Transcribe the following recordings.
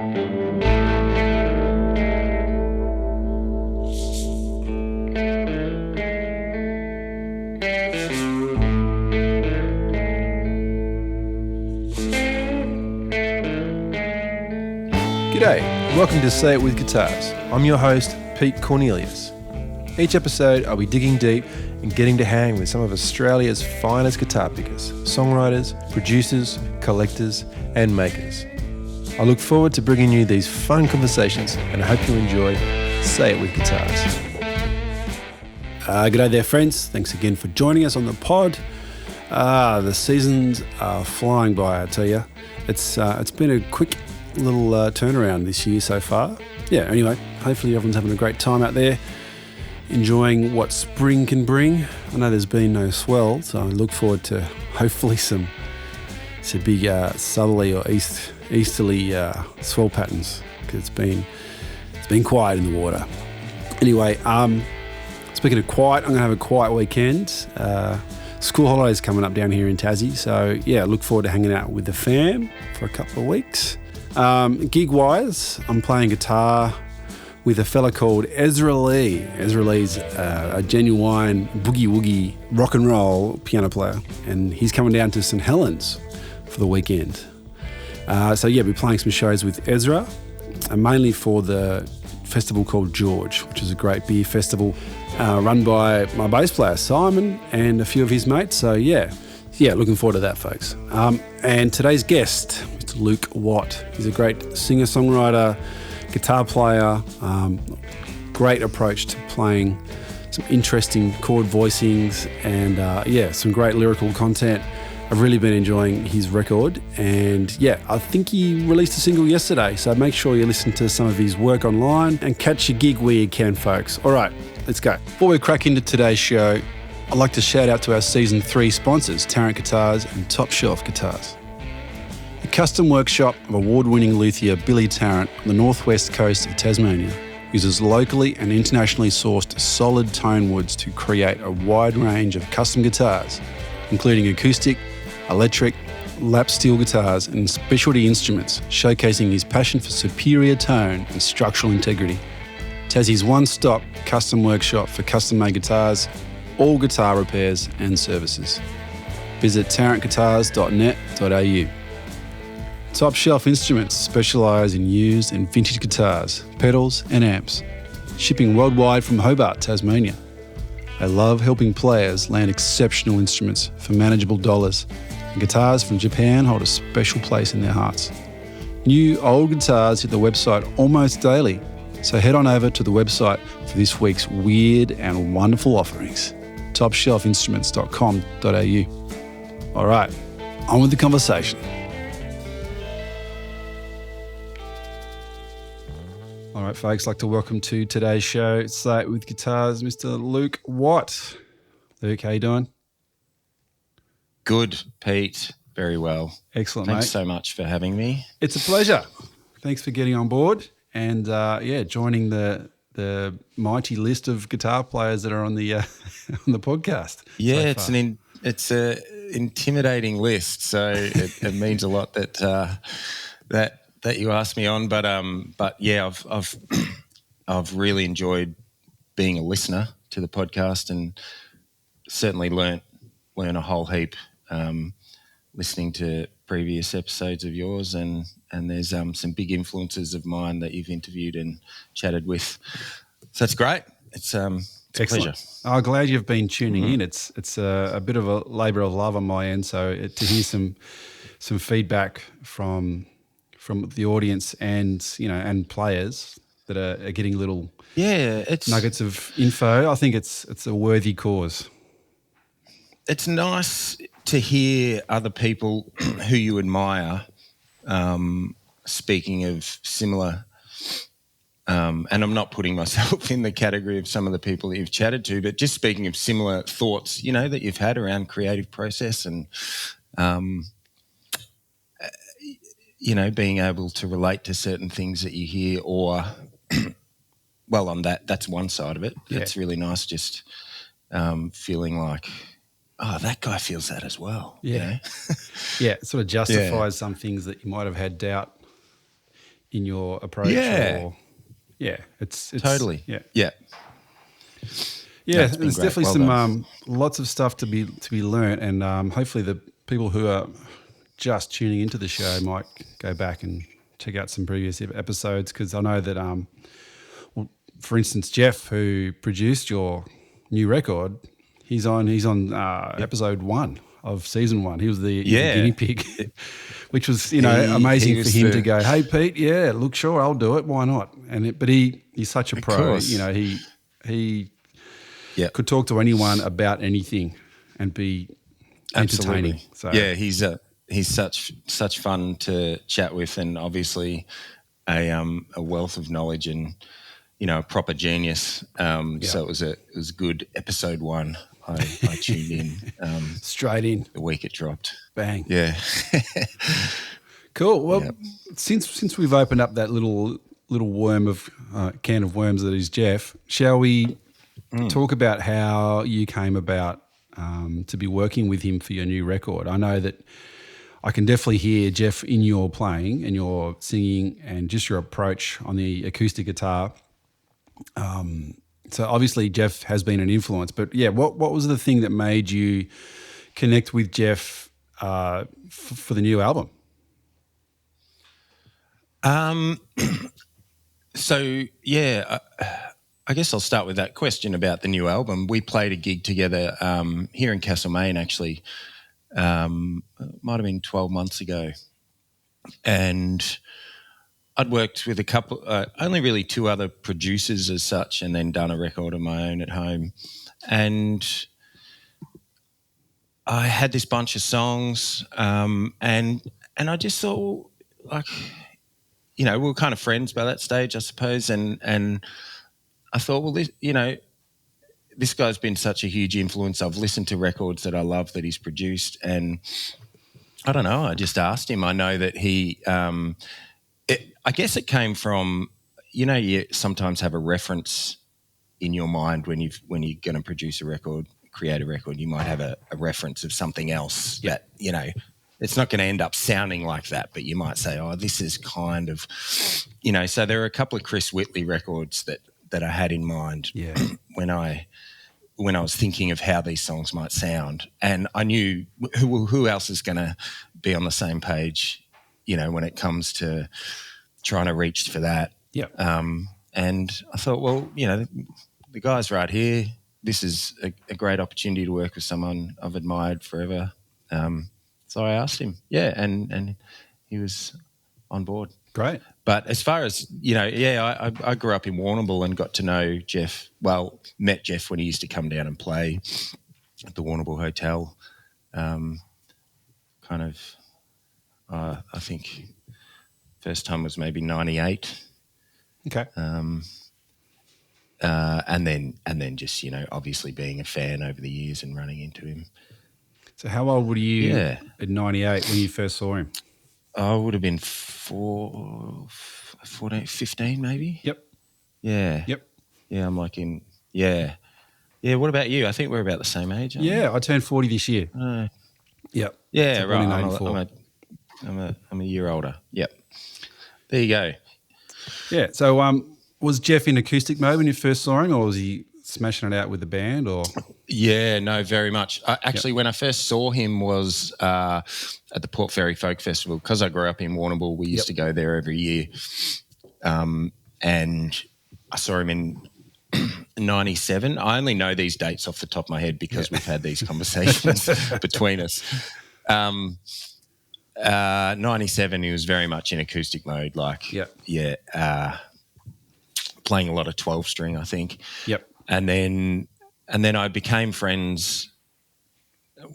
G'day, welcome to Say It With Guitars. I'm your host, Pete Cornelius. Each episode, I'll be digging deep and getting to hang with some of Australia's finest guitar pickers, songwriters, producers, collectors, and makers. I look forward to bringing you these fun conversations, and I hope you enjoy Say It With Guitars. G'day there, friends. Thanks again for joining us on the pod. The seasons are flying by, I tell you. It's been a quick little turnaround this year so far. Yeah, anyway, hopefully everyone's having a great time out there, enjoying what spring can bring. I know there's been no swell, so I look forward to hopefully some big southerly or easterly swell patterns, because it's been quiet in the water. Anyway, speaking of quiet, I'm going to have a quiet weekend. School holidays coming up down here in Tassie, so yeah, look forward to hanging out with the fam for a couple of weeks. Gig-wise, I'm playing guitar with a fella called Ezra Lee. Ezra Lee's a genuine boogie-woogie rock and roll piano player, and he's coming down to St Helens for the weekend. So yeah, we're playing some shows with Ezra, mainly for the festival called George, which is a great beer festival run by my bass player Simon and a few of his mates. So yeah, looking forward to that, folks. And today's guest, Mr. Luke Watt. He's a great singer-songwriter, guitar player, great approach to playing some interesting chord voicings, and some great lyrical content. I've really been enjoying his record, and yeah, I think he released a single yesterday, so make sure you listen to some of his work online and catch your gig where you can, folks. All right, let's go. Before we crack into today's show, I'd like to shout out to our Season 3 sponsors, Tarrant Guitars and Top Shelf Guitars. The custom workshop of award-winning luthier Billy Tarrant on the northwest coast of Tasmania uses locally and internationally sourced solid tone woods to create a wide range of custom guitars, including acoustic, electric, lap steel guitars and specialty instruments, showcasing his passion for superior tone and structural integrity. Tassie's one-stop custom workshop for custom-made guitars, all guitar repairs and services. Visit tarrantguitars.net.au. Top Shelf Instruments specialise in used and vintage guitars, pedals and amps, shipping worldwide from Hobart, Tasmania. They love helping players land exceptional instruments for manageable dollars, and guitars from Japan hold a special place in their hearts. New old guitars hit the website almost daily, so head on over to the website for this week's weird and wonderful offerings. topshelfinstruments.com.au. All right, on with the conversation. All right, folks, I'd like to welcome to today's show, Say It With Guitars, Mr. Luke Watt. Luke, how you doing? Good, Pete. Very well. Excellent, Thanks mate. so much for having me. It's a pleasure. Thanks for getting on board and, joining the mighty list of guitar players that are on the on the podcast. Yeah, so it's a intimidating list, so it means a lot that you asked me on. But yeah, I've really enjoyed being a listener to the podcast, and certainly learn a whole heap listening to previous episodes of yours, and there's some big influences of mine that you've interviewed and chatted with. So it's great. It's a pleasure. I'm glad you've been tuning in. It's a bit of a labour of love on my end. So to hear some feedback from the audience and players that are getting little nuggets of info, I think it's a worthy cause. It's nice to hear other people who you admire speaking of similar, and I'm not putting myself in the category of some of the people that you've chatted to, but just speaking of similar thoughts, that you've had around creative process and, being able to relate to certain things that you hear or, well, on that's one side of it. Yeah. It's really nice just feeling like, oh, that guy feels that as well. Yeah. Yeah, it sort of justifies some things that you might have had doubt in your approach. Yeah. It's Totally. Yeah. Yeah. Yeah, That's been there's great. definitely Well some done. lots of stuff to be learnt, and hopefully the people who are just tuning into the show might go back and check out some previous episodes, because I know that, well, for instance, Jeff, who produced your new record, he's on episode 1 of season 1. He was the guinea pig, which was amazing he for was him to go, hey Pete, yeah, look, sure, I'll do it, why not? But he's such a Of pro, course. he Yeah. could talk to anyone about anything and be entertaining. Absolutely. So Yeah, he's such fun to chat with, and obviously a wealth of knowledge, and a proper genius. So it was a good episode 1. I tuned in straight in the week it dropped. bang. Yeah. Cool. Well, since we've opened up that little worm of can of worms that is Jeff, shall we talk about how you came about to be working with him for your new record? I know that I can definitely hear Jeff in your playing and your singing and just your approach on the acoustic guitar. So obviously Jeff has been an influence, but yeah, what was the thing that made you connect with Jeff for the new album? So yeah, I guess I'll start with that question about the new album. We played a gig together here in Castlemaine, actually. It might have been 12 months ago, and I'd worked with a couple, only really 2 other producers as such, and then done a record of my own at home. And I had this bunch of songs, and I just thought, like, we were kind of friends by that stage, I suppose, and I thought, well, this guy's been such a huge influence. I've listened to records that I love that he's produced, and I don't know, I just asked him. I know that he, I guess it came from, you sometimes have a reference in your mind when you're going to produce a record, create a record. You might have a reference of something else that, it's not going to end up sounding like that, but you might say, oh, this is kind of, so there are a couple of Chris Whitley records that I had in mind when I was thinking of how these songs might sound. And I knew who else is going to be on the same page, when it comes to trying to reach for that. Yeah. And I thought, well, the guy's right here. This is a great opportunity to work with someone I've admired forever. So I asked him, and he was on board. Great. But as far as, I grew up in Warrnambool and got to know Jeff. Well, met Jeff when he used to come down and play at the Warrnambool Hotel. I think first time was maybe 98. Okay. And then just, obviously being a fan over the years and running into him. So how old were you at 98 when you first saw him? I would have been 14, 15 maybe. Yep. Yeah. Yep. Yeah, I'm like in, yeah. Yeah, what about you? I think we're about the same age, aren't we? Yeah, I turned 40 this year. Yep. Yeah, so right. I'm a year older. Yep. There you go. Yeah, so was Jeff in acoustic mode when you first saw him, or was he smashing it out with the band? Or Yeah, no, very much. Actually, when I first saw him was at the Port Fairy Folk Festival. Because I grew up in Warrnambool, we used to go there every year. And I saw him in 97. I only know these dates off the top of my head because we've had these conversations between us. 97, he was very much in acoustic mode, playing a lot of 12-string, I think. Yep. And then I became friends.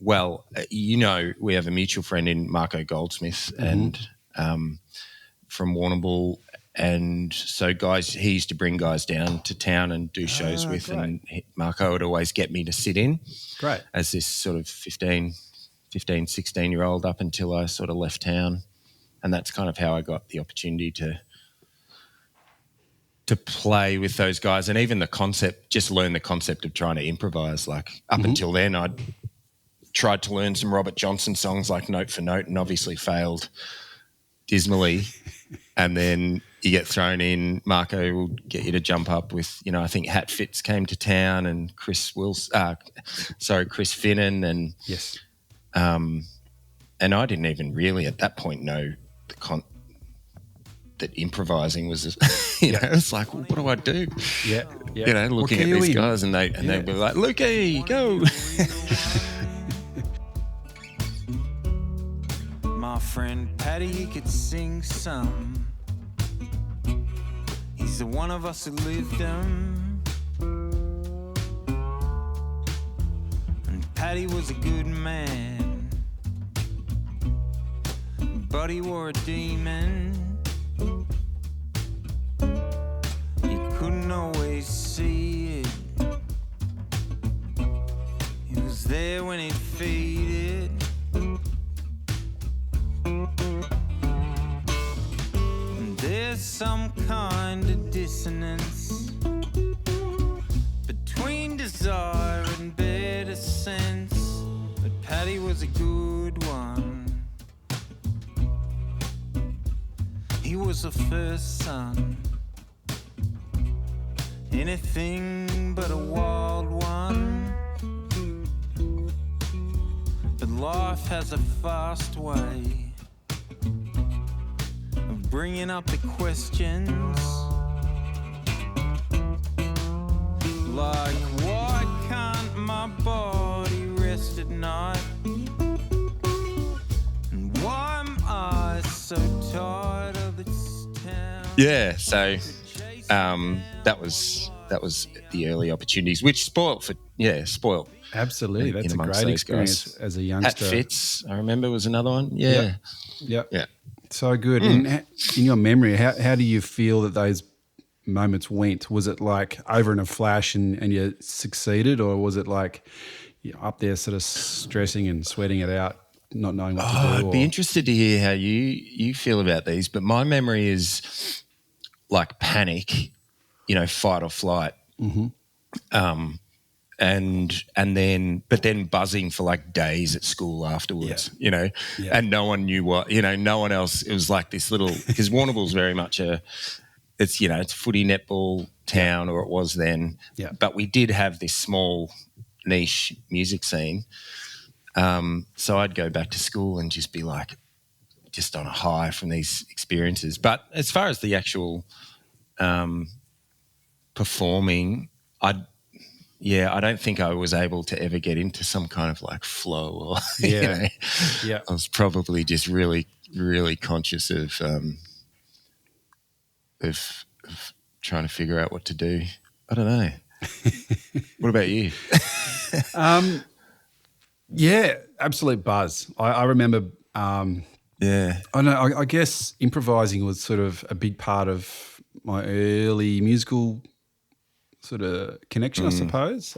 Well, we have a mutual friend in Marco Goldsmith and from Warrnambool. And so he used to bring guys down to town and do shows with, great. and Marco would always get me to sit in Great. as this sort of 15, 16-year-old up until I sort of left town. And that's kind of how I got the opportunity to play with those guys, and even just learn the concept of trying to improvise. Like up until then, I'd tried to learn some Robert Johnson songs like note for note and obviously failed dismally, and then you get thrown in. Marco will get you to jump up with, I think Hat Fitz came to town and Chris Finnan and yes, and I didn't even really at that point know that improvising was, it's like, well, what do I do? Yeah. Looking at these guys and they'd be like, Lukey, go. My friend Paddy, he could sing some. He's the one of us who lived them. And Paddy was a good man, but he wore a demon. You couldn't always see it. He was there when it faded. And there's some kind of dissonance between desire and better sense. But Paddy was a good one. He was the first son, anything but a wild one. But life has a fast way of bringing up the questions, like why can't my body rest at night, and why am I so tired of its town? Yeah, so that was the early opportunities, which spoiled. absolutely. That's a great experience guys. as a youngster. Hat Fitz, I remember, was another one. Yeah. Yep. Yeah. So good. And in your memory, how do you feel that those moments went? Was it like over in a flash and you succeeded, or was it like you're up there sort of stressing and sweating it out, not knowing what to do? I'd be interested to hear how you feel about these, but my memory is like panic, fight or flight. Mm-hmm. And then buzzing for like days at school afterwards, and no one knew what, no one else. It was like this little, because Warrnambool's very much it's a footy netball town, or it was then. Yeah. But we did have this small niche music scene. So I'd go back to school and just be like, just on a high from these experiences. But as far as the actual performing, I don't think I was able to ever get into some kind of like flow or, I was probably just really, really conscious of trying to figure out what to do. I don't know. What about you? Absolute buzz. I remember. I know. I guess improvising was sort of a big part of my early musical sort of connection, I suppose.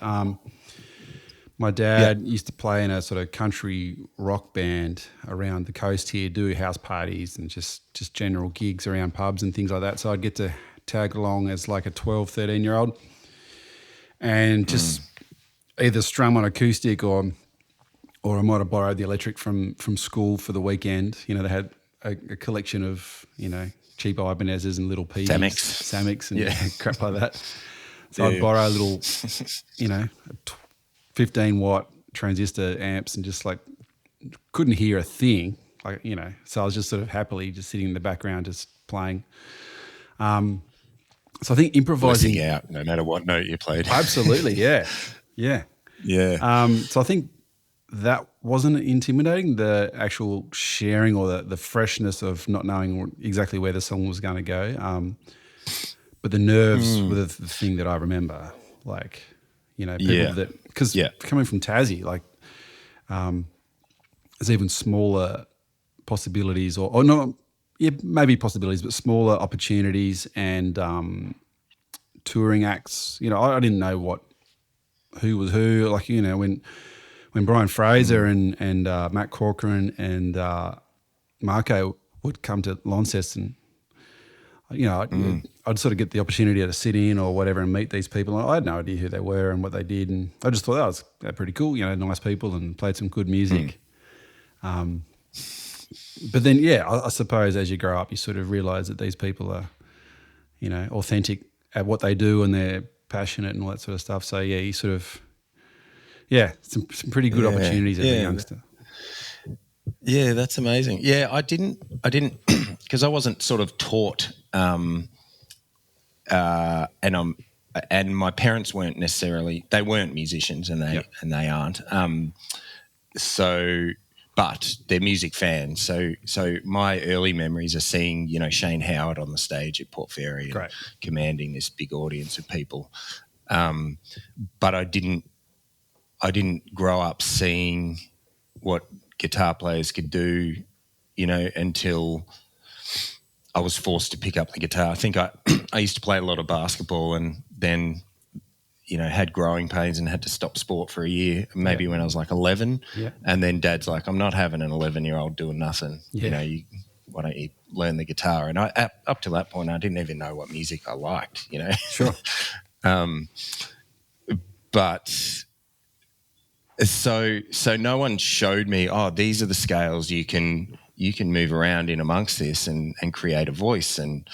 My dad used to play in a sort of country rock band around the coast here, do house parties and just general gigs around pubs and things like that. So I'd get to tag along as like a 12, 13-year-old and just either strum on acoustic or I might have borrowed the electric from school for the weekend. They had a collection of, cheap Ibanez's and little P's, Samics and crap like that. So I'd borrow a little, 15-watt transistor amps and just like couldn't hear a thing, so I was just sort of happily just sitting in the background just playing. So I think improvising Listening out no matter what note you played. Absolutely, yeah. So I think that wasn't intimidating, the actual sharing or the freshness of not knowing exactly where the song was going to go. But the nerves were the thing that I remember, like, people that, because coming from Tassie, like, there's even smaller possibilities or not, maybe possibilities, but smaller opportunities and touring acts. I didn't know who was who. Like, when Brian Fraser and Matt Corcoran and Marco would come to Launceston, I'd sort of get the opportunity to sit in or whatever and meet these people. I had no idea who they were and what they did, and I just thought that was pretty cool. Nice people and played some good music. But then, I suppose as you grow up, you sort of realise that these people are, authentic at what they do and they're passionate and all that sort of stuff. So you sort of, some pretty good opportunities as a youngster. Yeah, that's amazing. Yeah, I didn't, because I wasn't sort of taught, and my parents weren't necessarily, they weren't musicians, and they aren't. But they're music fans. So my early memories are seeing, Shane Howard on the stage at Port Fairy and commanding this big audience of people. But I didn't grow up seeing what guitar players could do, until I was forced to pick up the guitar. I think I used to play a lot of basketball and then, had growing pains and had to stop sport for a year, maybe when I was like 11. Yeah. And then Dad's like, I'm not having an 11-year-old doing nothing. Yeah. Why don't you learn the guitar? And up to that point, I didn't even know what music I liked, Sure. But so no one showed me, these are the scales you can move around in amongst this and create a voice. And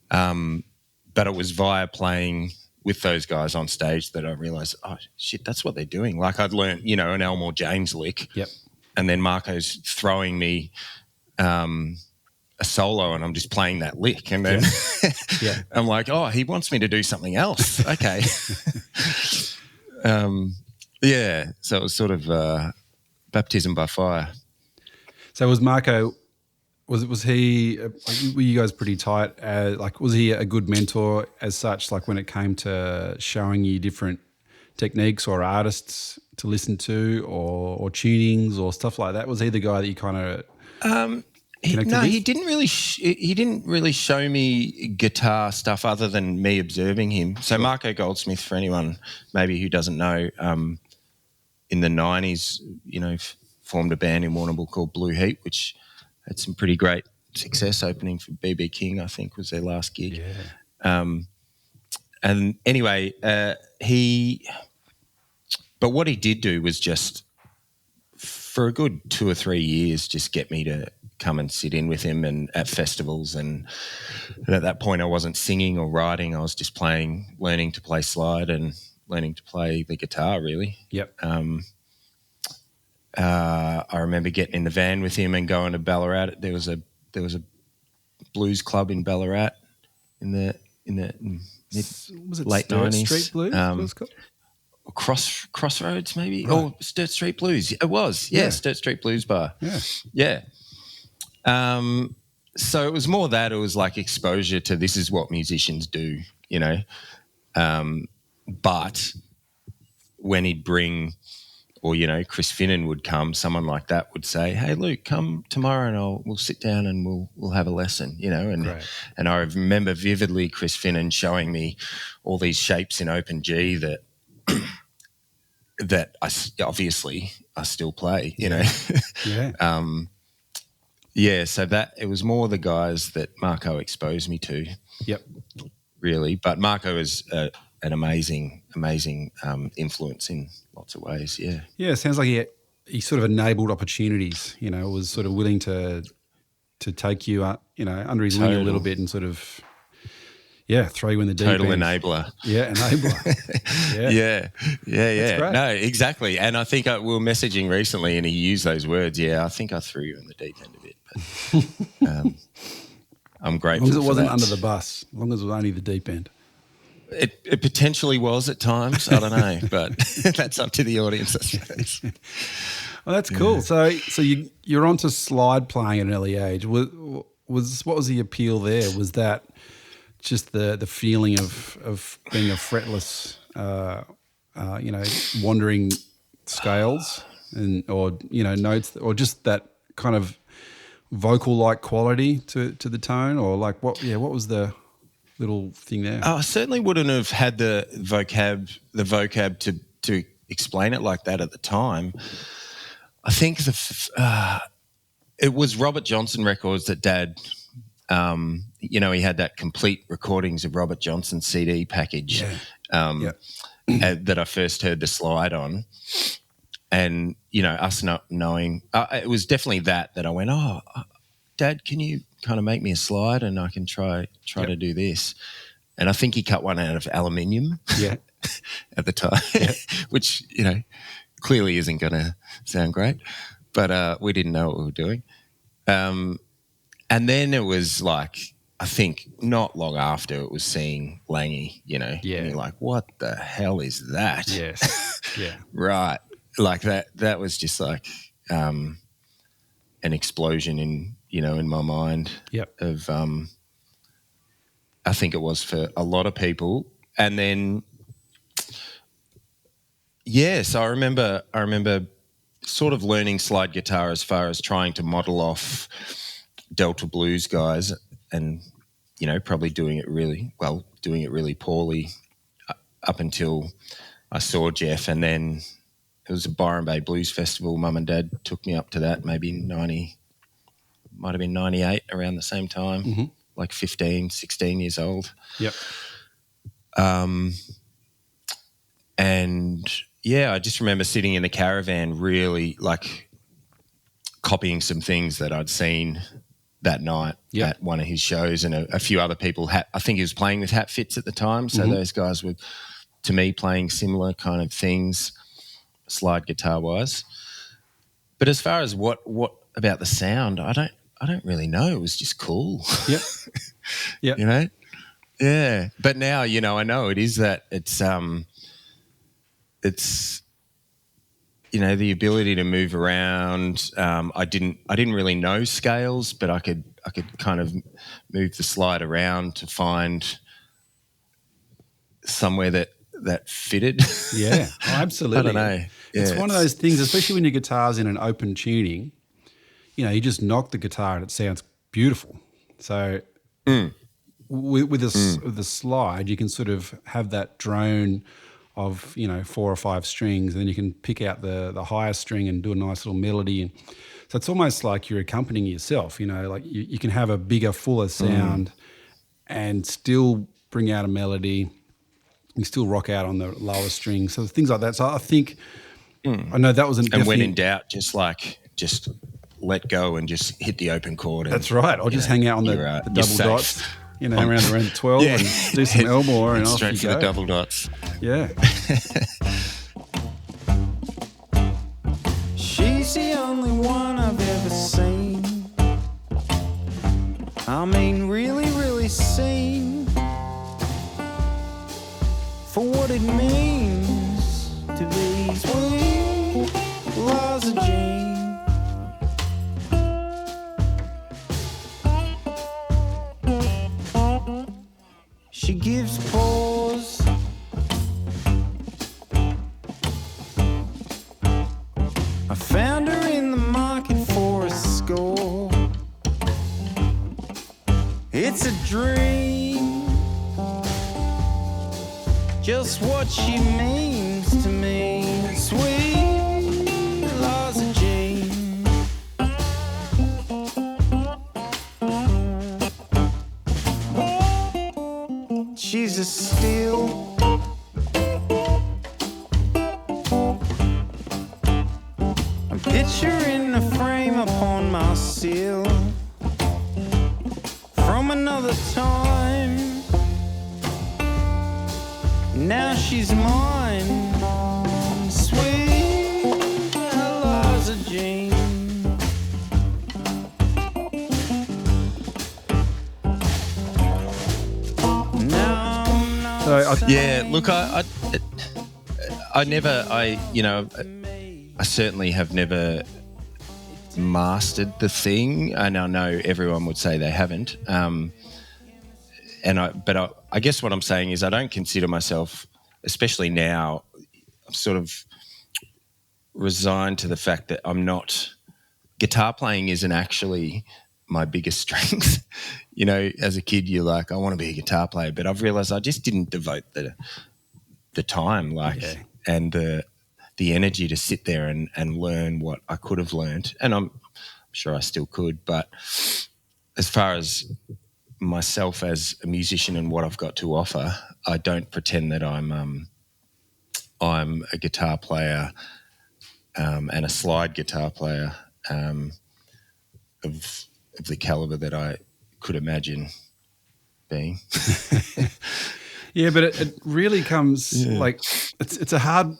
but it was via playing with those guys on stage that I realised, oh shit, that's what they're doing. Like I'd learned, an Elmore James lick, and then Marco's throwing me a solo, and I'm just playing that lick, and then I'm like, oh, he wants me to do something else. Okay. So it was sort of baptism by fire. So was Marco? Was he? Were you guys pretty tight? Was he a good mentor as such? Like when it came to showing you different techniques or artists to listen to, or tunings or stuff like that. Was he the guy that you kind of? He didn't really. He didn't really show me guitar stuff other than me observing him. So Marco Goldsmith, for anyone maybe who doesn't know, in the 90s, formed a band in Warrnambool called Blue Heat, which had some pretty great success, opening for BB King, I think was their last gig. Yeah. And anyway, but what he did do was just, for a good 2 or 3 years, just get me to come and sit in with him and at festivals. And at that point I wasn't singing or writing. I was just learning to play slide and learning to play the guitar, really. Yep. I remember getting in the van with him and going to Ballarat. There was a blues club in Ballarat in the late 90s. Street Blues? Crossroads maybe? Right. Or Sturt Street Blues. It was, Sturt Street Blues Bar. Yeah. So it was more that, it was like exposure to this is what musicians do, but when he'd bring, or, Chris Finnan would come, someone like that would say, hey, Luke, come tomorrow and we'll sit down and we'll have a lesson, and I remember vividly Chris Finnan showing me all these shapes in open G that that I still play, So that it was more the guys that Marco exposed me to. Yep. Really, but Marco is an amazing influence in lots of ways. Yeah. Yeah, it sounds like he sort of enabled opportunities. Was sort of willing to take you under his wing a little bit and sort of throw you in the deep end. Total enabler. Yeah, enabler. Yeah. That's great. No, exactly. And I think we were messaging recently, and he used those words. Yeah, I think I threw you in the deep end a bit, but I'm grateful. As long as it wasn't under the bus, as long as it was only the deep end. It potentially was at times. I don't know, but that's up to the audience, I suppose. Well, that's cool. So you're onto slide playing at an early age. What was the appeal there? Was that just the feeling of being a fretless, wandering scales or notes, or just that kind of vocal-like quality to the tone, or like what was the little thing there? I certainly wouldn't have had the vocab to explain it like that at the time. I think it was Robert Johnson records that Dad, he had that complete recordings of Robert Johnson CD package that I first heard the slide on. And, you know, us not knowing, it was definitely that I went, oh, Dad, can you kind of make me a slide and I can try to do this? And I think he cut one out of aluminium at the time, which, you know, clearly isn't going to sound great. But we didn't know what we were doing. And then it was like, I think not long after it was seeing Langy, you know, and you're like, what the hell is that? Yes. Yeah. Right. Like that was just like an explosion in my mind of I think it was for a lot of people. And then so I remember sort of learning slide guitar as far as trying to model off Delta blues guys and, you know, probably doing it really poorly up until I saw Jeff. And then it was a Byron Bay Blues Festival. Mum and Dad took me up to that, maybe might have been 98, around the same time, like 15, 16 years old. Yep. And, I just remember sitting in the caravan really, like, copying some things that I'd seen that night at one of his shows, and a few other people. I think he was playing with Hat Fits at the time, so those guys were, to me, playing similar kind of things, slide guitar-wise. But as far as what about the sound, I don't really know. It was just cool. Yep. Yeah. You know? Yeah. But now, you know, I know it is that it's you know, the ability to move around. I didn't really know scales, but I could kind of move the slide around to find somewhere that fitted. Yeah, absolutely. I don't know. Yeah, it's one of those things, especially when your guitar's in an open tuning, you know, you just knock the guitar and it sounds beautiful. So with the slide, you can sort of have that drone of, you know, 4 or 5 strings, and then you can pick out the highest string and do a nice little melody. And so it's almost like you're accompanying yourself, you know, like you can have a bigger, fuller sound and still bring out a melody. You still rock out on the lower string. So things like that. So I think, I know that was an... And when in doubt, just let go and just hit the open chord. That's right. Or just hang out on the double dots, you know, around 12 and do some Elmore and off you go. Straight for the double dots. Yeah. She's the only one I've ever seen. I mean, really, really seen. For what it means to be sweet, Liza Jean. She gives pause. I found her in the market for a score. It's a dream. Just what she means to me, sweet Liza Jean. She's a steal. A picture in a frame upon my sill from another time. Now she's mine, sweet Liza Jean. Look, I certainly have never mastered the thing, and I know everyone would say they haven't. But I guess what I'm saying is I don't consider myself, especially now, I'm sort of resigned to the fact that I'm not, guitar playing isn't actually my biggest strength. You know, as a kid, you're like, I want to be a guitar player, but I've realised I just didn't devote the time, and the energy to sit there and learn what I could have learned, and I'm sure I still could. But as far as myself as a musician and what I've got to offer, I don't pretend that I'm a guitar player and a slide guitar player of the caliber that I could imagine being. Yeah, but it really comes like it's a hard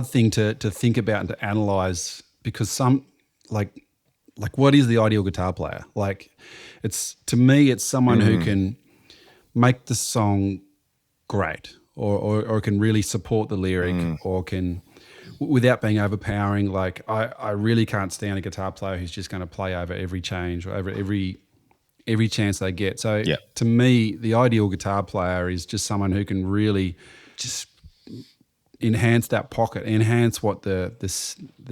thing to think about and to analyze, because some like what is the ideal guitar player? Like, to me it's someone who can make the song great, or can really support the lyric, or can, without being overpowering. Like I really can't stand a guitar player who's just going to play over every change or over every chance they get. So to me, the ideal guitar player is just someone who can really just enhance that pocket, enhance what the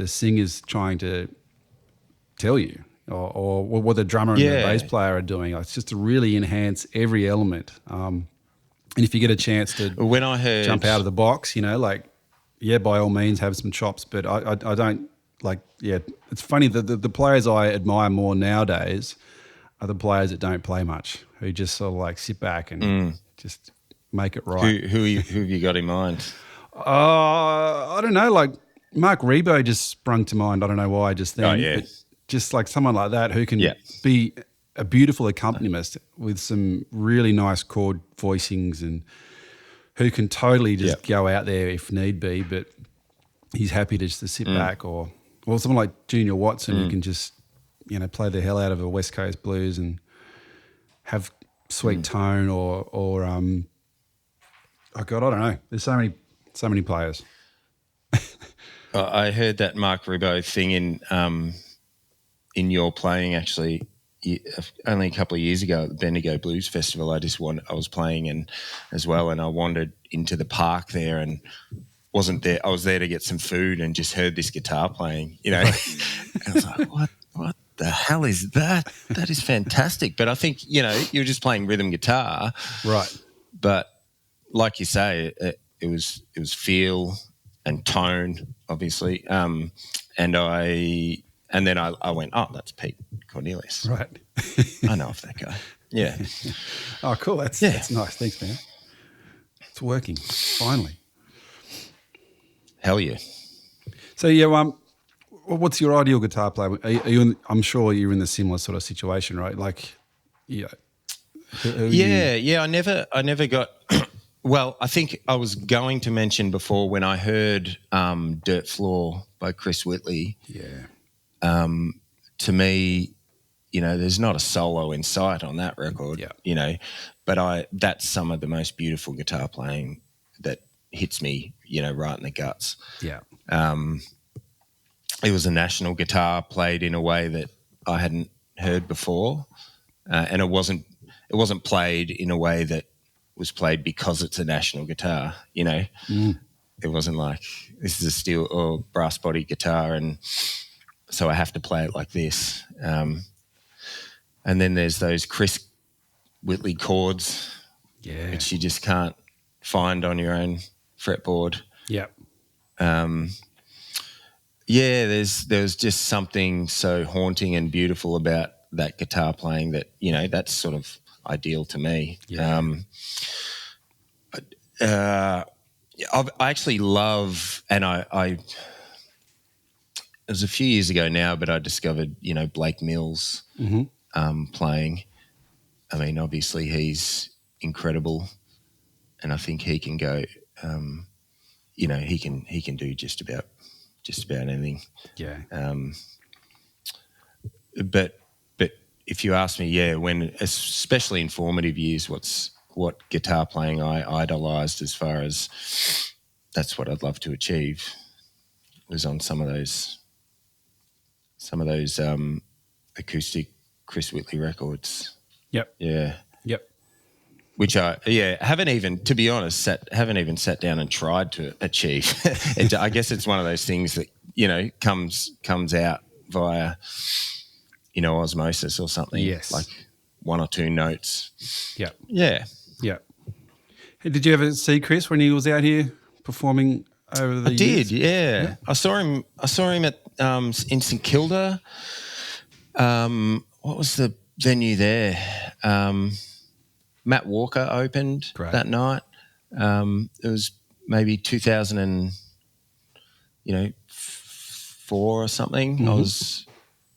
singer's trying to tell you, or what the drummer and the bass player are doing. It's just to really enhance every element. And if you get a chance to jump out of the box, by all means have some chops. But I don't it's funny that the players I admire more nowadays are the players that don't play much, who just sort of like sit back and just make it right. Who have you got in mind? I don't know. Like Mark Rebo just sprung to mind. I don't know why just then. But just like someone like that who can be a beautiful accompanist with some really nice chord voicings, and who can totally just go out there if need be, but he's happy to just sit back. Or someone like Junior Watson who can just play the hell out of a West Coast blues and have sweet tone, or I don't know. There's so many players. I heard that Mark Ribot thing in your playing actually only a couple of years ago at the Bendigo Blues Festival. I was playing as well, and I wandered into the park there and wasn't there. I was there to get some food and just heard this guitar playing. And I was like, what the hell is that? That is fantastic. But I think, you're just playing rhythm guitar. Right. But like you say, it was feel and tone, obviously. And then I went, oh, that's Pete Cornelius. Right. I know of that guy. Yeah. Oh, cool. That's nice. Thanks, man. It's working. Finally. Hell yeah. So, what's your ideal guitar player? Are you I'm sure you're in the similar sort of situation, right? Like, I never got. Well, I think I was going to mention before when I heard "Dirt Floor" by Chris Whitley. Yeah. To me, there's not a solo in sight on that record. Yeah. But that's some of the most beautiful guitar playing that hits me, right in the guts. Yeah. It was a national guitar played in a way that I hadn't heard before, and it wasn't played in a way that was played because it's a national guitar. It wasn't like this is a steel or brass body guitar, and so I have to play it like this. And then there's those Chris Whitley chords, which you just can't find on your own fretboard. Yeah. There's just something so haunting and beautiful about that guitar playing that, that's sort of ideal to me. Yeah. I actually love, and it was a few years ago now, but I discovered, Blake Mills playing. I mean, obviously he's incredible, and I think he can go, he can do just about anything. Yeah. But if you ask me, when especially in formative years, what guitar playing I idolised, as far as that's what I'd love to achieve, was on some of those acoustic Chris Whitley records. Yep. Yeah. Yep. Which haven't even, to be honest, sat down and tried to achieve. I guess it's one of those things that, comes out via, osmosis or something. Yes. Like one or two notes. Yep. Yeah. Yeah. Hey, did you ever see Chris when he was out here performing over the years? I did, yeah. I saw him at in St Kilda. What was the venue there? Matt Walker opened that night. It was maybe 2005 4 or something. I was,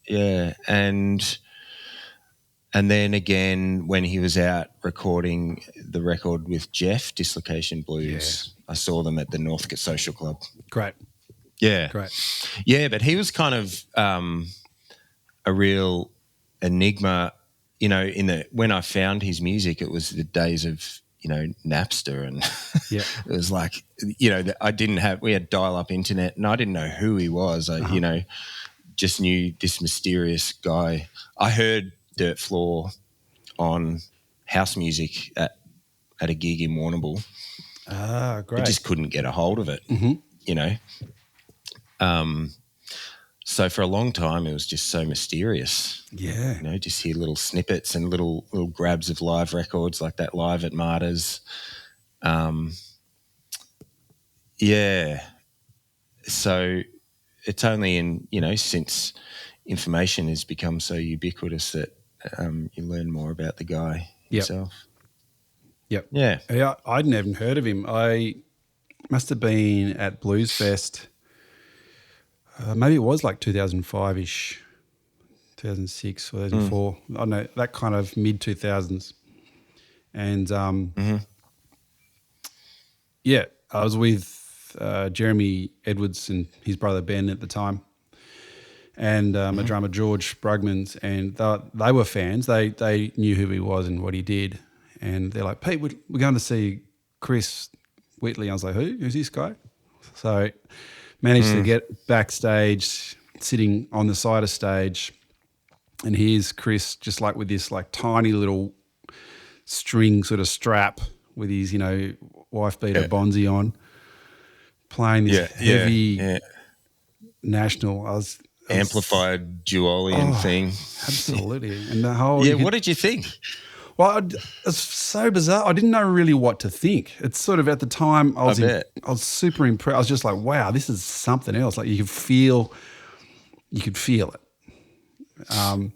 and then again when he was out recording the record with Jeff, Dislocation Blues, I saw them at the Northcote Social Club. Great. Yeah. Great. Yeah, but he was kind of a real enigma, you know, when I found his music, it was the days of, you know, Napster, and it was like, you know, we had dial-up internet, and I didn't know who he was. I, you know, just knew this mysterious guy. I heard Dirt Floor on house music at a gig in Warrnambool. Ah, great. I just couldn't get a hold of it, you know. So for a long time it was just so mysterious. Yeah. You know, just hear little snippets and little grabs of live records like that live at Martyrs. So it's only since information has become so ubiquitous that you learn more about the guy himself. Yep. Yeah. Yeah, I'd never heard of him. I must have been at Blues Fest. Maybe it was like 2005-ish, 2006 or 2004. I don't know, that kind of mid-2000s. And, I was with Jeremy Edwards and his brother Ben at the time, and my drummer George Brugmans, and they were fans. They knew who he was and what he did. And they're like, Pete, we're going to see Chris Whitley. I was like, who's this guy? So managed to get backstage, sitting on the side of stage, and here's Chris just like with this like tiny little string sort of strap with his, you know, wife beater Bonzi on, playing this heavy national. I was amplified duolian thing. Absolutely. And the whole what did you think? Well, it's so bizarre. I didn't know really what to think. It's sort of at the time I was super impressed. I was just like, wow, this is something else. Like you could feel it. And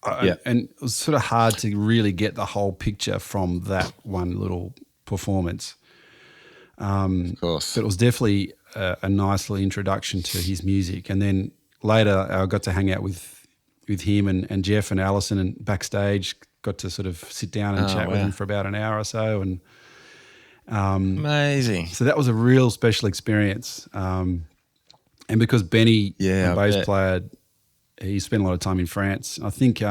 it was sort of hard to really get the whole picture from that one little performance. Of course. But it was definitely a nice little introduction to his music. And then later I got to hang out with him and Jeff and Alison, and backstage got to sort of sit down and chat with him for about an hour or so. And amazing. So that was a real special experience. And because Benny, the bass player, he spent a lot of time in France. I think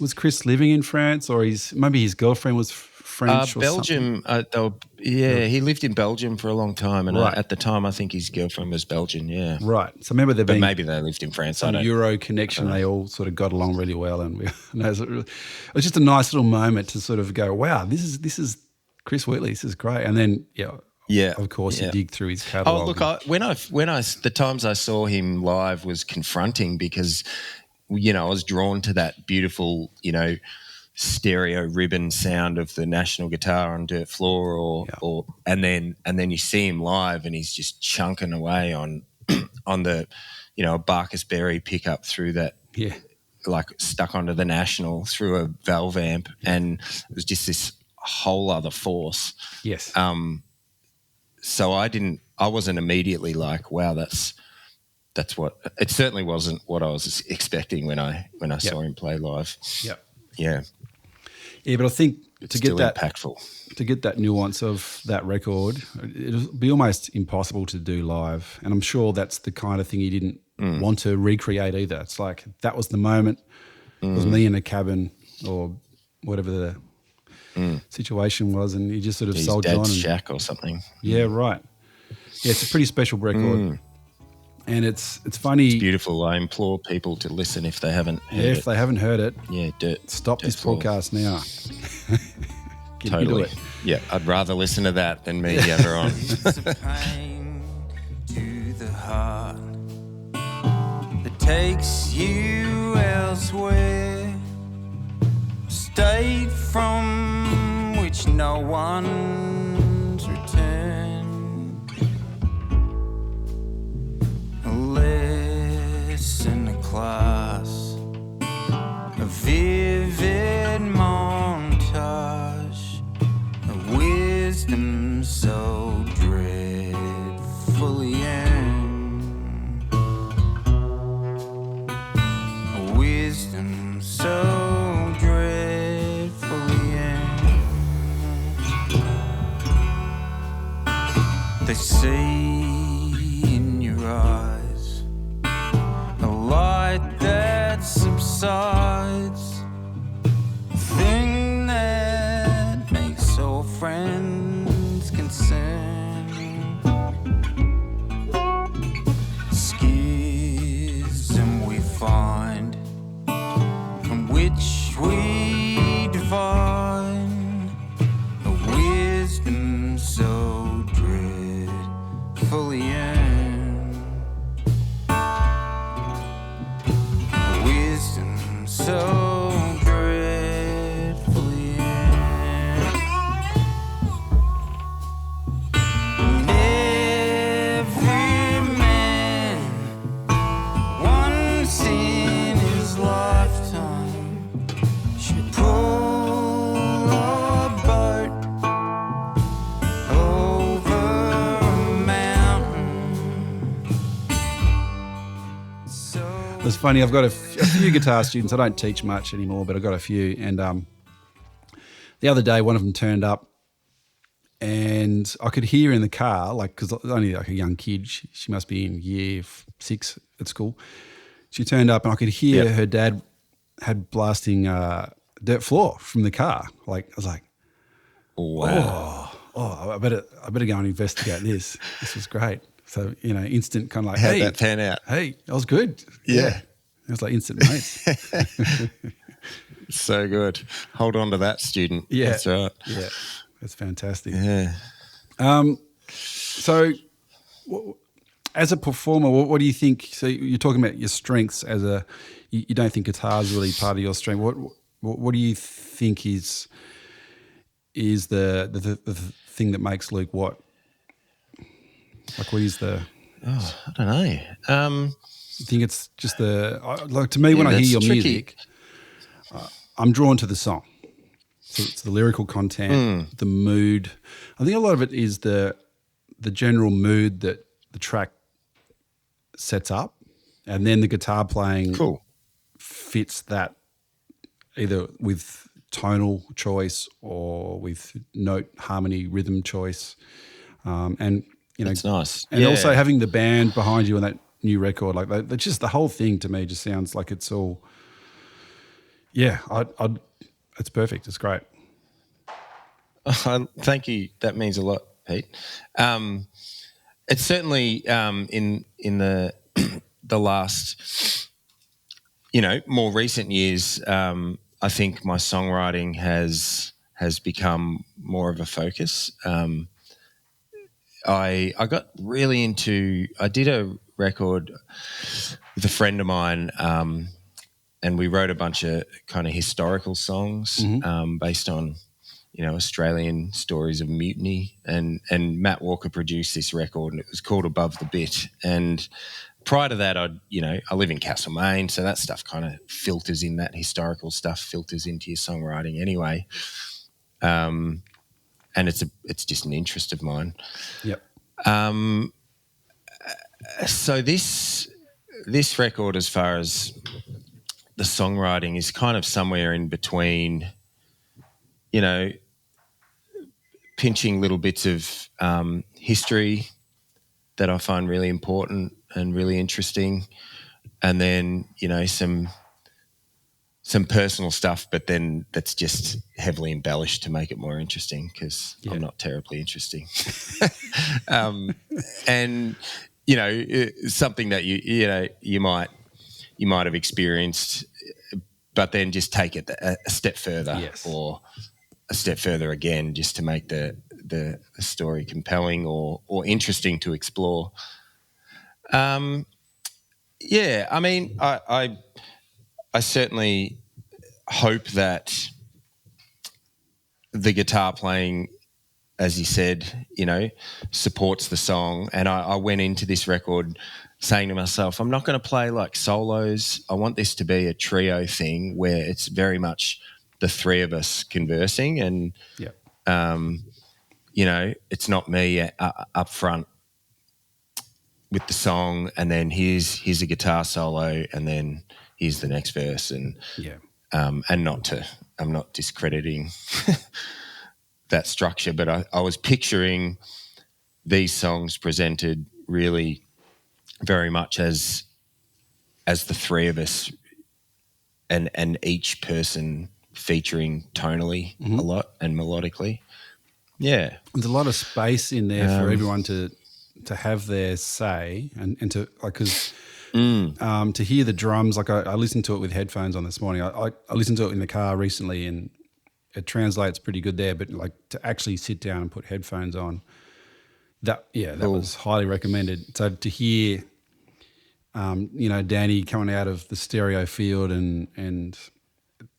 was Chris living in France, or maybe his girlfriend was French or Belgium. He lived in Belgium for a long time, and at the time I think his girlfriend was Belgian. Yeah, right. So remember there being, maybe they lived in France. Some Euro connection. They all sort of got along really well, and it was just a nice little moment to sort of go, wow, this is Chris Whitley. This is great. And then of course you dig through his catalogue. Oh look, the times I saw him live was confronting, because I was drawn to that beautiful stereo ribbon sound of the National guitar on Dirt Floor, and then you see him live and he's just chunking away on the a Barkus Berry pickup through that like stuck onto the National through a valve amp, and it was just this whole other force. Yes. So I wasn't immediately like, wow, that's what it certainly wasn't what I was expecting when I saw him play live. Yep. Yeah. Yeah, but I think to get that impactful, to get that nuance of that record, it'll be almost impossible to do live. And I'm sure that's the kind of thing he didn't want to recreate either. It's like that was the moment. It was me in a cabin or whatever the situation was, and he just sort of soldiered on. Shack or something. Yeah, right. Yeah, it's a pretty special record. And it's funny. It's beautiful. I implore people to listen if they haven't heard it. If they haven't heard it, stop Dirt this Floor. podcast now. Totally. It. Yeah, I'd rather listen to that than me ever on. It's a pain to the heart that takes you elsewhere, state from which no one's returned. A lesson, a class, a vivid montage, a wisdom so dreadfully earned. so dreadfully end. They see in your eyes a light that subsides, a thing that makes all friends concerned. Schism we find from which we divine a wisdom so dreadfully end. A wisdom so dreadfully end. And every man once in his lifetime should pull a boat over a mountain. So It's funny, I've got a few guitar students. I don't teach much anymore, but I've got a few. And the other day, one of them turned up and I could hear in the car, like, because only like a young kid, she must be in year 6 at school. She turned up and I could hear her dad had blasting dirt floor from the car. Like, I was like, Wow. I better go and investigate this. This was great. So, instant kind of like, How'd hey, that pan out? hey, that was good. Yeah. It was like instant mates. So good. Hold on to that, student. Yeah. That's right. Yeah, that's fantastic. Yeah. So, as a performer, what do you think? So, you're talking about your strengths as you don't think guitar is really part of your strength. What do you think is the thing that makes Luke what? Like, what is the? Oh, I don't know. You think it's just like to me when I hear your tricky. music, I'm drawn to the song. So it's the lyrical content, the mood. I think a lot of it is the general mood that the track sets up, and then the guitar playing fits that either with tonal choice or with note harmony, rhythm choice, and It's nice. and also having the band behind you on that new record, like that, just the whole thing to me just sounds like it's all. Yeah, it's perfect. It's great. Thank you. That means a lot, Pete. It's certainly in the the last, more recent years. I think my songwriting has become more of a focus. I got really into. I did a record with a friend of mine, and we wrote a bunch of kind of historical songs based on, Australian stories of mutiny. And Matt Walker produced this record, and it was called Above the Bit. And prior to that, I live in Castlemaine, so that stuff kind of filters in. That historical stuff filters into your songwriting anyway. And it's just an interest of mine. Yep. So this record, as far as the songwriting, is kind of somewhere in between, pinching little bits of history that I find really important and really interesting, and then some personal stuff, but then that's just heavily embellished to make it more interesting because I'm not terribly interesting. And something that you might have experienced, but then just take it a step further, or a step further again, just to make the story compelling or interesting to explore. I mean, I certainly hope that the guitar playing, as you said, supports the song. And I went into this record saying to myself, I'm not going to play like solos. I want this to be a trio thing where it's very much the three of us conversing, and it's not me up front with the song, and then here's a guitar solo, and then here's the next verse, and and I'm not discrediting that structure, but I was picturing these songs presented really very much as the three of us, and each person featuring tonally a lot and melodically. Yeah, there's a lot of space in there for everyone to have their say and to like because. To hear the drums, like I listened to it with headphones on this morning. I listened to it in the car recently, and it translates pretty good there. But like to actually sit down and put headphones on, that was highly recommended. So to hear, Danny coming out of the stereo field and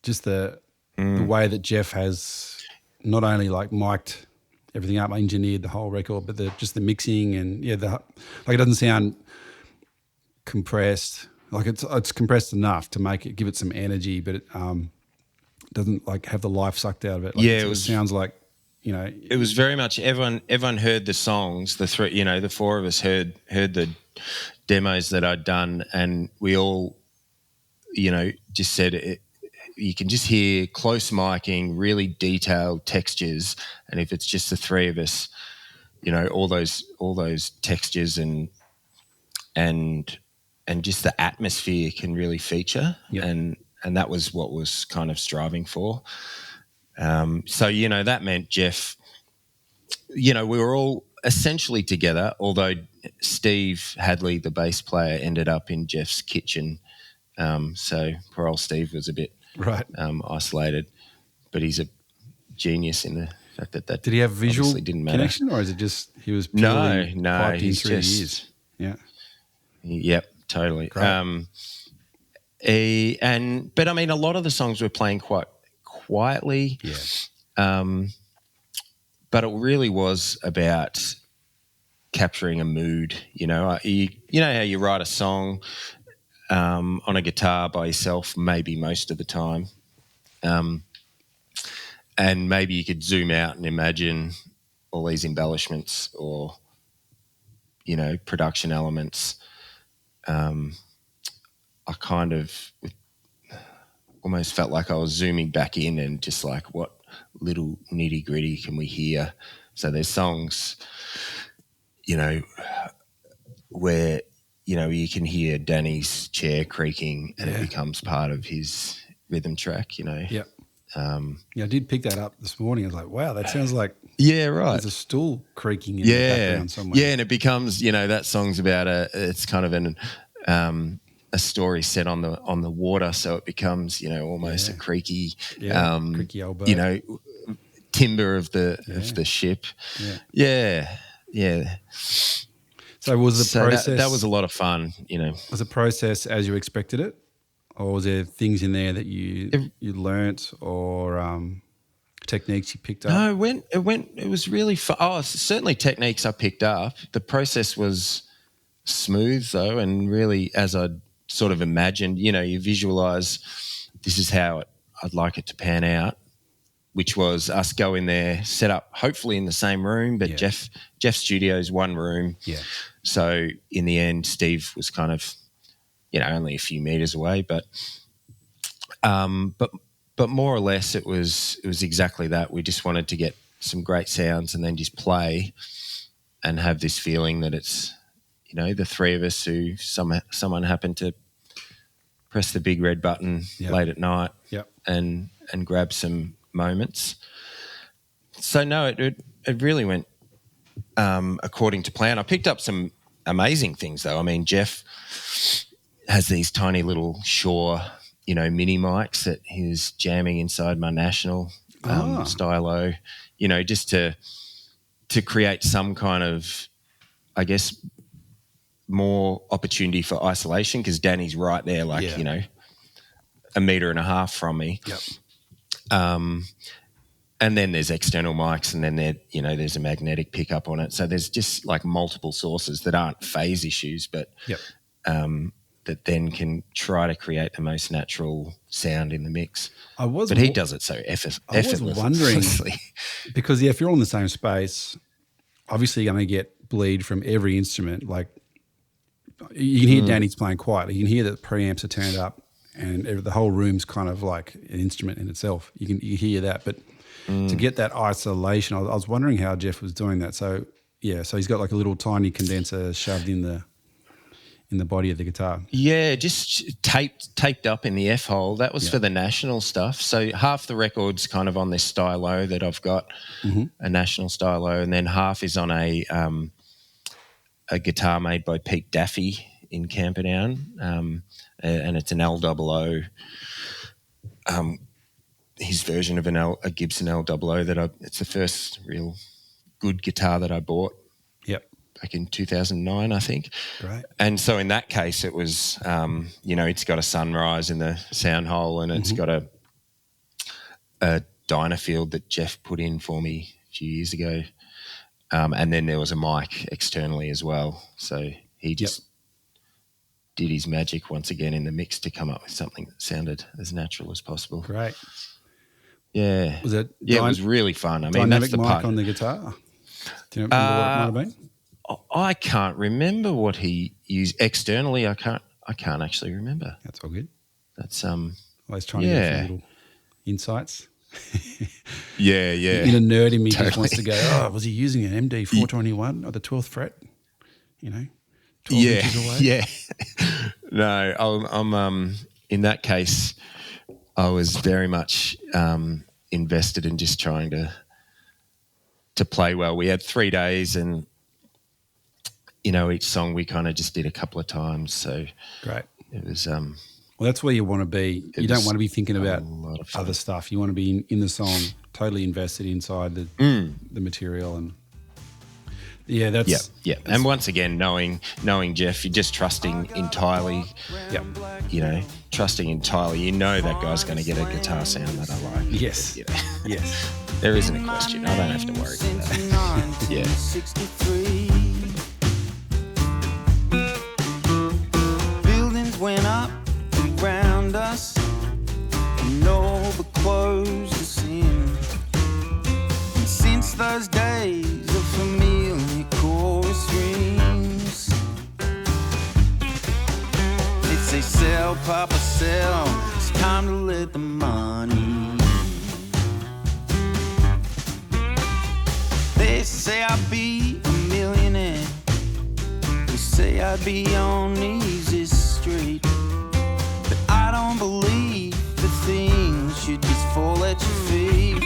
just the way that Jeff has not only like mic'd everything up, engineered the whole record, but just the mixing and it doesn't sound compressed, like it's compressed enough to give it some energy, but it doesn't like have the life sucked out of it. Like it sounds like it was very much everyone heard the songs. The three, the four of us heard the demos that I'd done, and we all just said it. You can just hear close miking, really detailed textures, and if it's just the three of us, all those textures and just the atmosphere can really feature. Yep. And that was what was kind of striving for. So, that meant Jeff, we were all essentially together, although Steve Hadley, the bass player, ended up in Jeff's kitchen. So poor old Steve was a bit isolated, but he's a genius in the fact that did he have visual didn't matter. Connection, or is it just he was purely piped in through just, the ears? Yeah. Yep, totally. Great. But I mean, a lot of the songs were playing quite quietly. Yeah. But it really was about capturing a mood. You know how you write a song on a guitar by yourself, maybe most of the time, and maybe you could zoom out and imagine all these embellishments or production elements. I kind of almost felt like I was zooming back in and just like, what little nitty gritty can we hear? So there's songs, where, you can hear Danny's chair creaking and it becomes part of his rhythm track, Yep. I did pick that up this morning. I was like, wow, that sounds like there's a stool creaking in the background somewhere. Yeah, and it becomes, that song's about it's kind of a story set on the water, so it becomes, almost a creaky, creaky old boat. timber of the ship. Yeah. So was the process that was a lot of fun, Was the process as you expected it, or was there things in there that you learnt or techniques you picked up? No, it was really fun. Oh, certainly techniques I picked up. The process was smooth though, and really as I sort of imagined, you visualize this is how I'd like it to pan out, which was us go in there, set up hopefully in the same room, but Jeff's studio's one room. Yeah. So in the end, Steve was kind of, only a few meters away, but more or less it was exactly that. We just wanted to get some great sounds and then just play and have this feeling that it's, the three of us who someone happened to press the big red button late at night and grab some moments. So no, it really went according to plan. I picked up some amazing things though. I mean, Jeff has these tiny tle Shure, mini mics that he was jamming inside my National stylo, just to create some kind of, I guess, more opportunity for isolation because Danny's right there, like, a metre and a half from me. Yep. And then there's external mics and then there's a magnetic pickup on it. So there's just like multiple sources that aren't phase issues, but that then can try to create the most natural sound in the mix. But he does it so effortlessly. I was wondering, because if you're all in the same space, obviously you're going to get bleed from every instrument. Like you can hear Danny's playing quietly. You can hear that the preamps are turned up and the whole room's kind of like an instrument in itself. You hear that, but to get that isolation, I was wondering how Jeff was doing that. So so he's got like a little tiny condenser shoved in the body of the guitar. Yeah, just taped up in the F hole. That was for the National stuff. So half the record's kind of on this stylo that I've got, a National stylo, and then half is on a guitar made by Pete Daffy in Camperdown, and it's an L00. His version of a Gibson L00 it's the first real good guitar that I bought. Yep. Back in 2009, I think. Great. And so in that case, it was, it's got a sunrise in the sound hole, and it's got a Dynafield that Jeff put in for me a few years ago. And then there was a mic externally as well. So he just did his magic once again in the mix to come up with something that sounded as natural as possible. Great. Yeah. Was it? It was really fun. I mean, dynamic that's the mic part on the guitar. Do you remember what it might have been? I can't remember what he used externally. I can't actually remember. That's all good. That's Always trying to get some little insights. Yeah. In a nerd in me just wants to go, was he using an MD 421 at the 12th fret? 12 inches away? Yeah. No, I'm in that case, I was very much invested in just trying to play well. We had 3 days, and each song we kind of just did a couple of times. So great. It was well, that's where you want to be. You don't want to be thinking about other stuff. You want to be in the song, totally invested inside the material, and that's And once again, knowing Jeff, you're just trusting entirely. Trusting entirely. That guy's going to get a guitar sound that I like. Yes. Yes. There isn't a question. I don't have to worry about that. Yeah. Buildings went up around us, and all the clothes us in. And since those days, a familiar chorus rings. They say, "Sell, Papa, sell. It's time to let the money." They say I'd be a millionaire. They say I'd be on easy street. But I don't believe the things should just fall at your feet.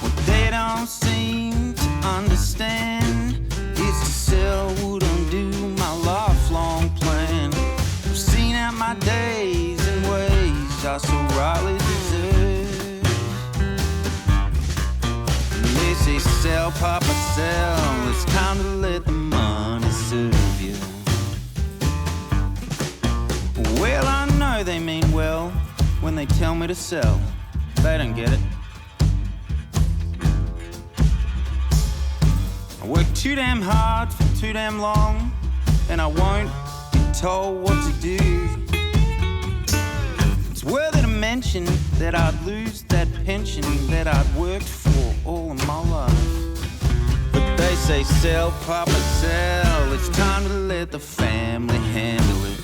What they don't seem to understand is to sell would undo my lifelong plan. I've seen out my days in ways I so rightly deserve. They say, "Sell, Papa, sell. It's time to let the money serve you." Well, I know they mean well when they tell me to sell. They don't get it. I work too damn hard for too damn long, and I won't be told what to do. It's worthy to mention that I'd lose that pension that I'd worked for all of my life. But they say, "Sell, Papa, sell. It's time to let the family handle it."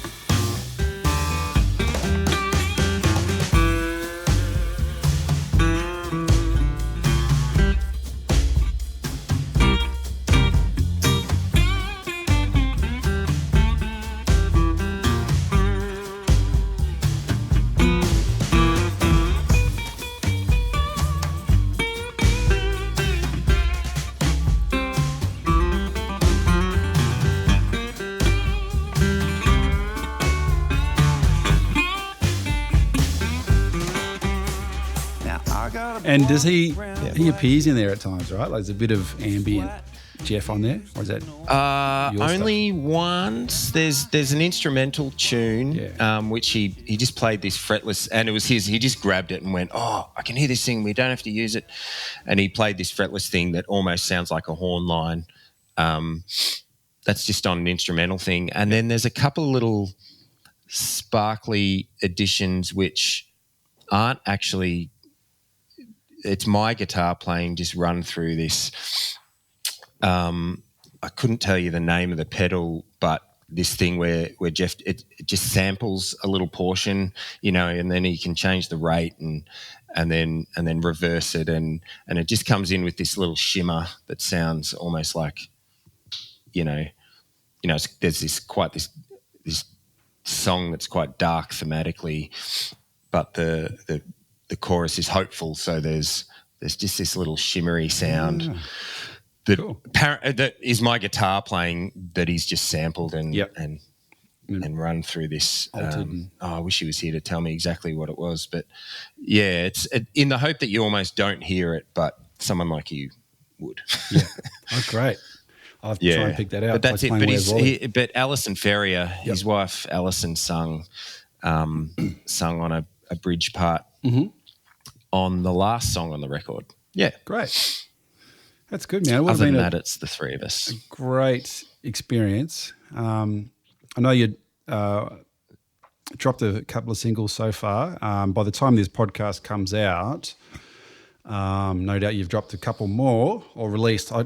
And does he appears in there at times, right? Like there's a bit of ambient Jeff on there, or is that only once? There's an instrumental tune which he just played this fretless, and it was his. He just grabbed it and went, "Oh, I can hear this thing. We don't have to use it." And he played this fretless thing that almost sounds like a horn line. That's just on an instrumental thing, and then there's a couple of little sparkly additions which aren't actually. It's my guitar playing just run through this. I couldn't tell you the name of the pedal, but this thing where Jeff it just samples a little portion, and then he can change the rate and then reverse it, and it just comes in with this little shimmer that sounds almost like, there's this song that's quite dark thematically, but the chorus is hopeful. So there's just this little shimmery sound that is my guitar playing that he's just sampled and run through this. I wish he was here to tell me exactly what it was, but yeah, it's in the hope that you almost don't hear it, but someone like you would. Yeah. Oh, great. I'll have to try and pick that out. But that's it. But Alison Ferrier, his wife Alison, sung on a bridge part on the last song on the record. Yeah. Great. That's good, man. Other than that, it's the three of us. A great experience. I know you dropped a couple of singles so far. By the time this podcast comes out, no doubt you've dropped a couple more or released. I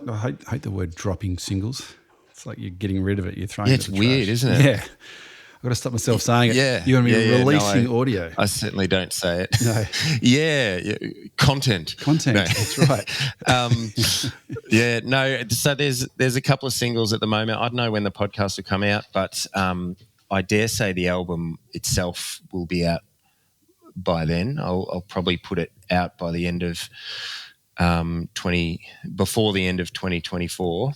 hate the word dropping singles. It's like you're getting rid of it. You're throwing it. It's weird, trash. Isn't it? Yeah. I've got to stop myself saying it. Yeah. You're going to be releasing audio. I certainly don't say it. No. Yeah. Content. No. That's right. So there's a couple of singles at the moment. I don't know when the podcast will come out, but I dare say the album itself will be out by then. I'll probably put it out by the end of before the end of 2024,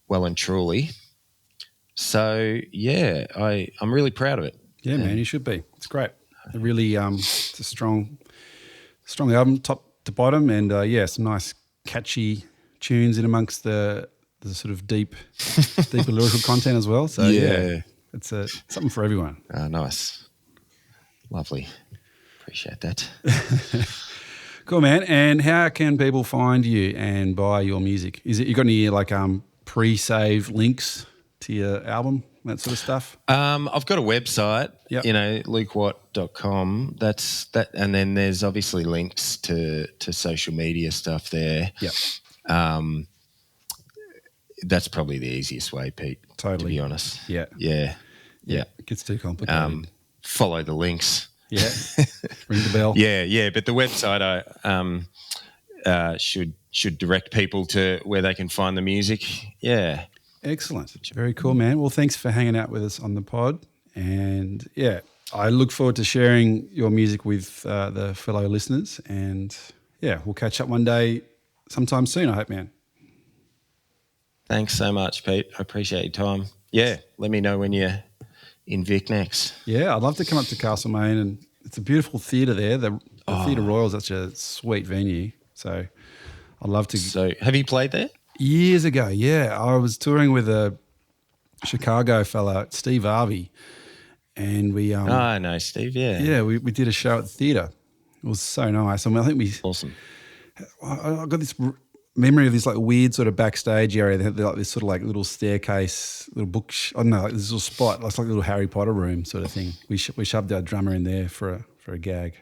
well and truly. So yeah, I'm really proud of it. Yeah, man, you should be. It's great. It really, it's a strong album, top to bottom, and some nice catchy tunes in amongst the sort of deeper lyrical content as well. So yeah it's something for everyone. Oh, nice. Lovely. Appreciate that. Cool, man. And how can people find you and buy your music? You got any pre-save links to your album, that sort of stuff? I've got a website, lukewatt.com. That's that, and then there's obviously links to social media stuff there. Yep. That's probably the easiest way, Pete. Totally. To be honest. Yeah. It gets too complicated. Follow the links. Yeah. Ring the bell. Yeah. But the website should direct people to where they can find the music. Yeah. Excellent. Very cool, man. Well, thanks for hanging out with us on the pod. And yeah, I look forward to sharing your music with the fellow listeners. And yeah, we'll catch up one day sometime soon, I hope, man. Thanks so much, Pete. I appreciate your time. Yeah, let me know when you're in Vic next. Yeah, I'd love to come up to Castlemaine, and it's a beautiful theatre there. The Theatre Royal is such a sweet venue. So I'd love to. So have you played there? Years ago, yeah. I was touring with a Chicago fella, Steve Harvey, and we I know Steve, yeah. Yeah, we did a show at the theatre. It was so nice. I mean, I think awesome. I got this memory of this weird sort of backstage area. They had this sort of little staircase, little book. I don't know, this little spot, like a little Harry Potter room sort of thing. We shoved our drummer in there for a gag.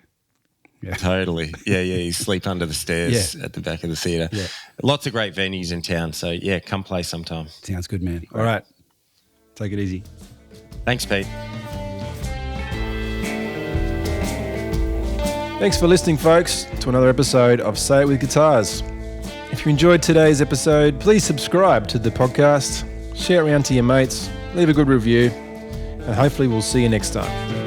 Yeah. Totally. Yeah. You sleep under the stairs at the back of the theatre. Yeah. Lots of great venues in town. So, yeah, come play sometime. Sounds good, man. All right. Take it easy. Thanks, Pete. Thanks for listening, folks, to another episode of Say It With Guitars. If you enjoyed today's episode, please subscribe to the podcast, share it around to your mates, leave a good review, and hopefully we'll see you next time.